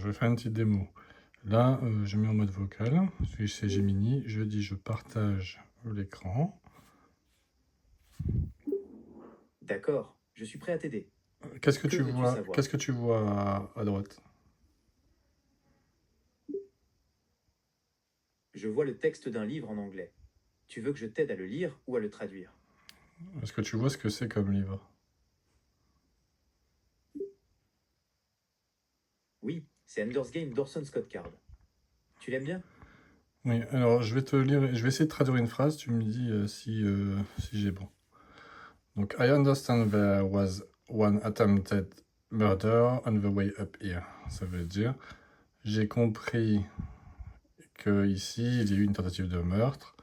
je vais faire une petite démo. Là, je mets en mode vocal. C'est Gemini. Je dis je partage l'écran. D'accord, je suis prêt à t'aider. Qu'est-ce que Que tu veux-tu vois, savoir? qu'est-ce que tu vois à droite? Je vois le texte d'un livre en anglais. Tu veux que je t'aide à le lire ou à le traduire? Est-ce que tu vois ce que c'est comme livre? Oui, c'est Ender's Game d'Orson Scott Card. Tu l'aimes bien? Oui, alors je vais te lire, je vais essayer de traduire une phrase, tu me dis si j'ai bon. Donc, I understand there was one attempted murder on the way up here. Ça veut dire, j'ai compris que ici il y a eu une tentative de meurtre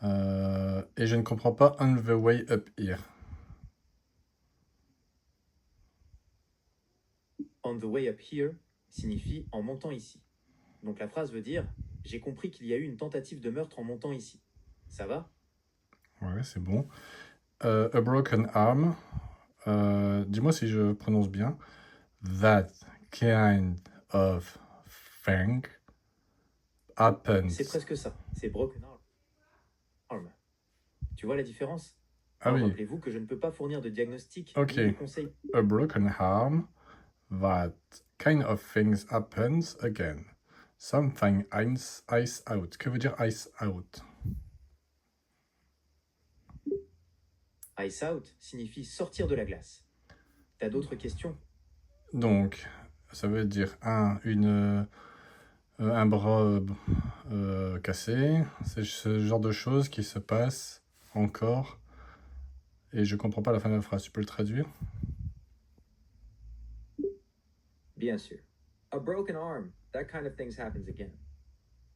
et je ne comprends pas on the way up here. On the way up here signifie en montant ici. Donc la phrase veut dire j'ai compris qu'il y a eu une tentative de meurtre en montant ici. Ça va? Ouais, c'est bon. A broken arm. Dis-moi si je prononce bien. That kind of thing C'est happens. presque ça. C'est broken arm. Tu vois la différence? Ah oui, Rappelez-vous que je ne peux pas fournir de diagnostic ok. ni de conseils. A broken arm. That kind of things happens again. Something ice out. Que veut dire ice out? Ice out signifie sortir de la glace. T'as d'autres questions? Donc, ça veut dire un bras cassé. C'est ce genre de choses qui se passent encore. Et je comprends pas la fin de la phrase. Tu peux le traduire? Bien sûr. A broken arm, that kind of things happens again.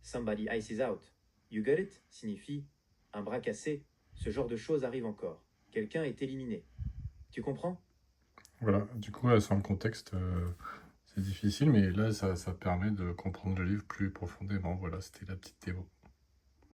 Somebody ices out. You get it signifie un bras cassé, ce genre de choses arrive encore. Quelqu'un est éliminé. Tu comprends? Voilà. Du coup, sans le contexte, c'est difficile, mais là, ça permet de comprendre le livre plus profondément. Voilà, c'était la petite démo.